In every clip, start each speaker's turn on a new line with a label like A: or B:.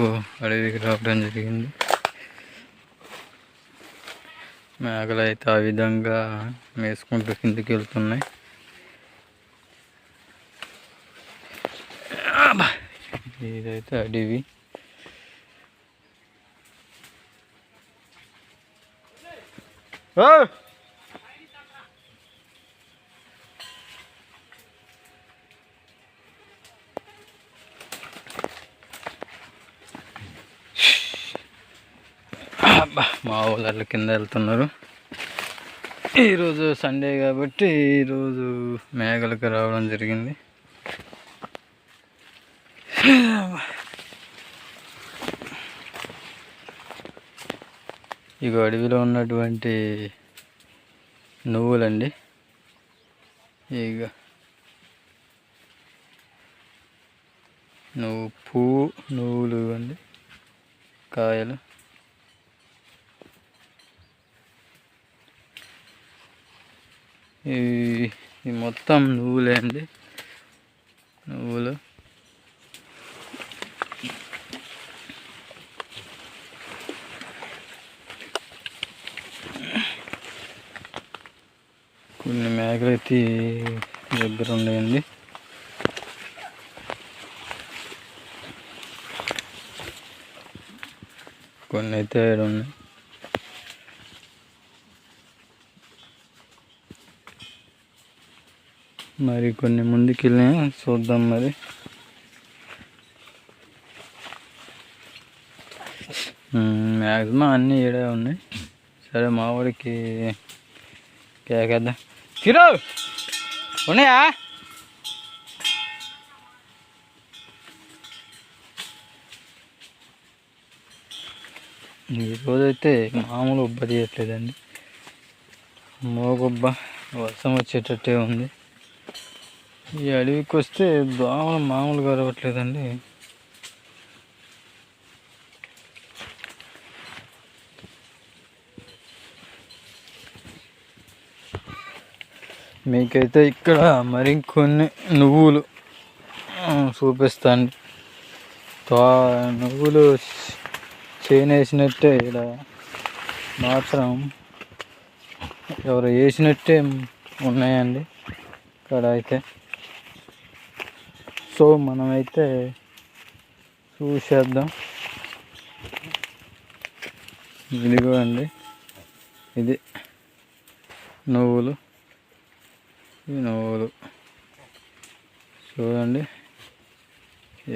A: అడవికి రావడం జరిగింది. మేకలు అయితే ఆ విధంగా మేసుకుంటూ కిందికి వెళ్తున్నాయి. ఇదైతే అడవి. మా ఊళ్ళ కింద వెళ్తున్నారు. ఈరోజు సండే కాబట్టి ఈరోజు మేకలకు రావడం జరిగింది. ఇక అడవిలో ఉన్నటువంటి నువ్వులండి. ఇక నువ్వులు అండి, కాయలు. ఇవి మొత్తం నువ్వులే అండి, నువ్వులు. కొన్ని మేకలు అయితే దగ్గర ఉన్నాయండి. కొన్ని అయితే ఉన్నాయి. మరి కొన్ని ముందుకు వెళ్ళి చూద్దాం. మరి మ్యాక్సిమం అన్నీ ఈడే ఉన్నాయి. సరే మా వాడికి కేకేద్దాం. చిరు ఉన్నాయా? ఈరోజైతే మామూలు ఉబ్బ తీయట్లేదండి. మోగొబ్బ వర్షం వచ్చేటట్టే ఉంది. ఈ అడవికి వస్తే దోమలు మామూలుగా రావట్లేదండి. మీకైతే ఇక్కడ మరికొన్ని నువ్వులు చూపిస్తాను. నువ్వులు చేనేసినట్టే ఇక్కడ మాత్రం ఎవరు వేసినట్టే ఉన్నాయండి ఇక్కడ అయితే. సో మనమైతే చూసేద్దాం. ఇదిగో అండి, ఇది నువ్వులు. ఈ నువ్వులు చూడండి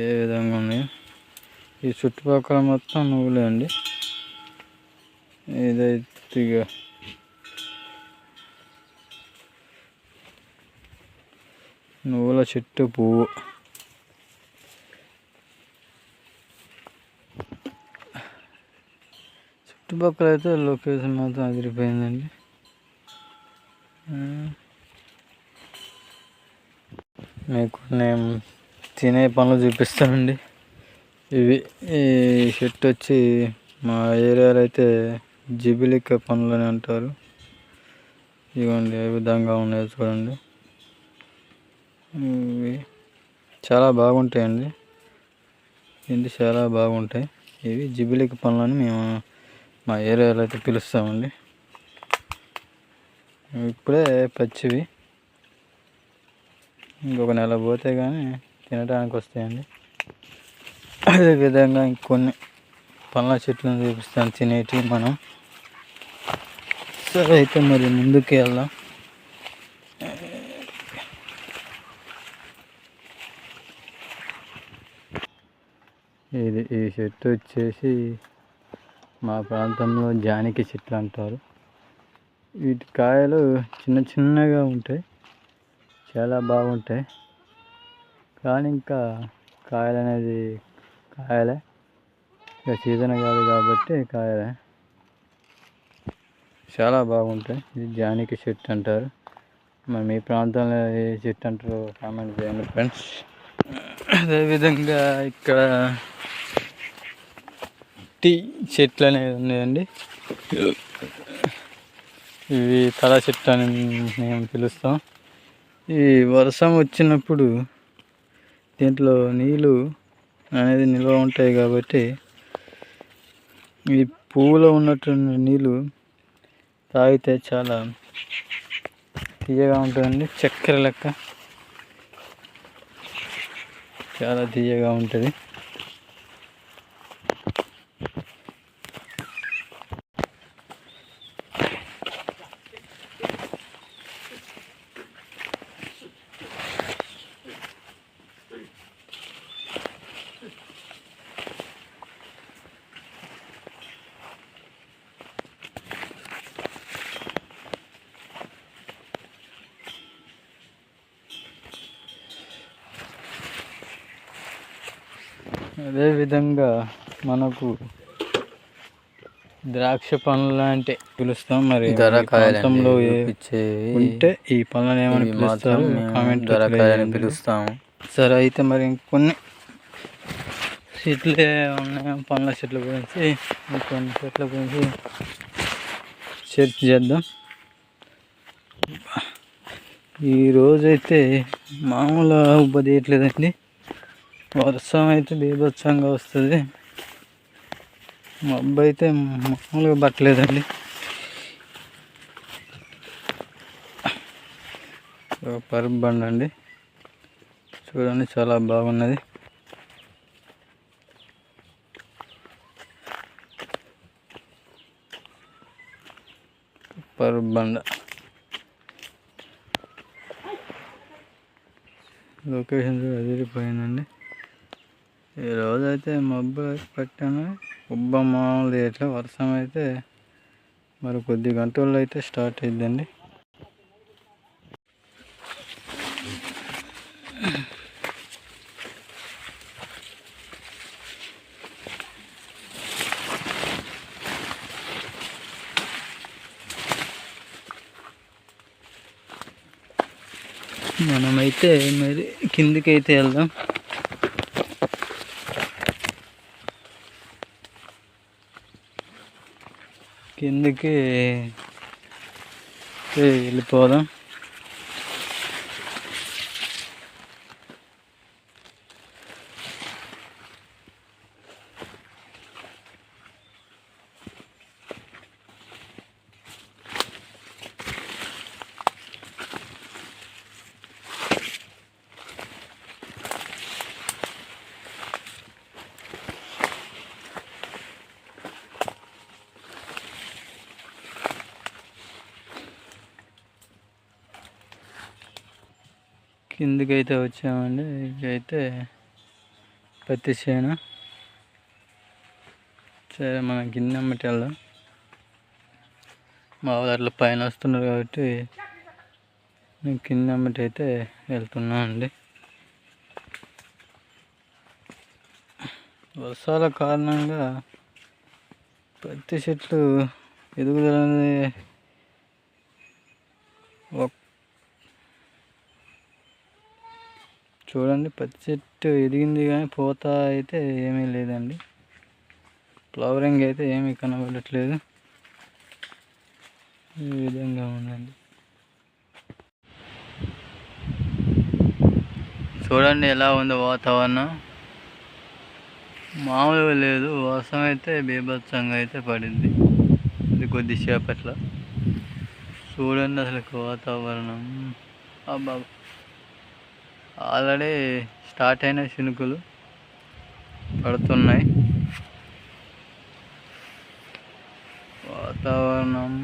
A: ఏ విధంగా ఉన్నాయో. ఈ చుట్టుపక్కల మొత్తం నువ్వులే అండి. ఇదైతే ఇక నువ్వుల చెట్టు పువ్వు. చుట్టుపక్కల అయితే లొకేషన్ మాత్రం అదిరిపోయిందండి. మీకు నేను తినే పనులు చూపిస్తానండి. ఈ చెట్టు వచ్చి మా ఏరియాలో అయితే జిబిలిక పనులు అని అంటారు. ఇవ్వండి ఏ విధంగా ఉన్నాయో చూడండి. ఇవి చాలా బాగుంటాయండి. ఇది చాలా బాగుంటాయి. ఇవి జిబిలిక పనులు అని మేము మా ఏరియాలో అయితే పిలుస్తామండి. ఇప్పుడే పచ్చివి, ఇంకొక నెల పోతే కానీ తినడానికి వస్తాయండి. అదేవిధంగా ఇంకొన్ని పళ్ళ చెట్లను చూపిస్తాను తినేటివి మనం. సరే అయితే మరి ముందుకు వెళ్దాం. ఈ చెట్టు వచ్చేసి మా ప్రాంతంలో జానికి చెట్లు అంటారు. వీటి కాయలు చిన్న చిన్నగా ఉంటాయి, చాలా బాగుంటాయి. కానీ ఇంకా కాయలు అనేది కాయలే, ఇక సీజన్ కాదు కాబట్టి కాయలే చాలా బాగుంటాయి. ఇది జానికి చెట్టు అంటారు. మరి మీ ప్రాంతంలో ఏ చెట్టు అంటారో కామెంట్ చేయండి ఫ్రెండ్స్. అదేవిధంగా ఇక్కడ టీ చెట్లు అనేవి ఉన్నాయండి. ఇవి తల చెట్టు అని మేము పిలుస్తాం. ఈ వర్షం వచ్చినప్పుడు దీంట్లో నీళ్ళు అనేది నిల్వ ఉంటాయి కాబట్టి ఈ పువ్వులో ఉన్నటువంటి నీళ్ళు తాగితే చాలా తీయగా ఉంటుందండి. చక్కెర లెక్క చాలా తీయగా ఉంటుంది. అదేవిధంగా మనకు ద్రాక్ష పండ్లు లాంటి పిలుస్తాం. మరి ప్రాంతంలో ఉంటే ఈ పళ్ళని ఏమని పిలుస్తారు కామెంట్ పిలుస్తాము. సరే, అయితే మరి ఇంకొన్ని చెట్లే ఉన్నాయి. పండ్ల చెట్ల గురించి కొన్ని చెట్ల గురించి చర్చ చేద్దాం. ఈరోజైతే మామూలుగా ఉబ్బదీయట్లేదండి. వర్షం అయితే బీభత్సంగా వస్తుంది. మబ్బు అయితే మామూలుగా పట్టలేదండి. పరుపు బండి అండి, చూడండి చాలా బాగున్నది. పరుపు బండ లొకేషన్ అదిరిపోయిందండి. ఈరోజు అయితే మబ్బు పట్టాను, ఉబ్బ మామూలు ఇట్లా. వర్షం అయితే మరి కొద్ది గంటల్లో అయితే స్టార్ట్ అయిద్దండి. మనమైతే మరి కిందికి అయితే వెళ్దాం. కిందికి వెళ్ళిపోదాం. కిందికి అయితే వచ్చామండి. ఇదైతే పత్తి చేను. సరే, మనం కింద అమ్మటి వెళ్దాం. మా వాళ్ళు అట్లా పైన వస్తున్నారు కాబట్టి నేను కింద అమ్మటి అయితే వెళ్తున్నా అండి. వర్షాల కారణంగా పత్తి చెట్లు ఎదుగుదల చూడండి. పత్తి చెట్టు ఎదిగింది కానీ పూత అయితే ఏమీ లేదండి. ఫ్లవరింగ్ అయితే ఏమీ కనబడట్లేదు. ఈ విధంగా ఉందండి. చూడండి ఎలా ఉందో వాతావరణం. మామూలుగా లేదు. వర్షం అయితే బీభత్సంగా అయితే పడింది ఇది కొద్దిసేపట్లో. చూడండి అసలు వాతావరణం. అబ్బా, ఆల్రెడీ స్టార్ట్ అయిన చినుకులు పడుతున్నాయి. వాతావరణం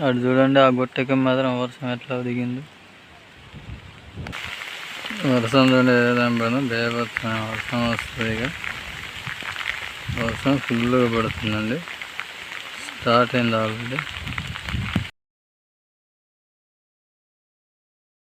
A: అటు చూడండి, ఆ గుట్టకి మాత్రం వర్షం ఎట్లా దిగింది. వర్షం చూడండి బేభత్సమైన వర్షం వస్తుంది. ఇక వర్షం ఫుల్గా పడుతుందండి. స్టార్ట్ అయింది ఆల్రెడీ.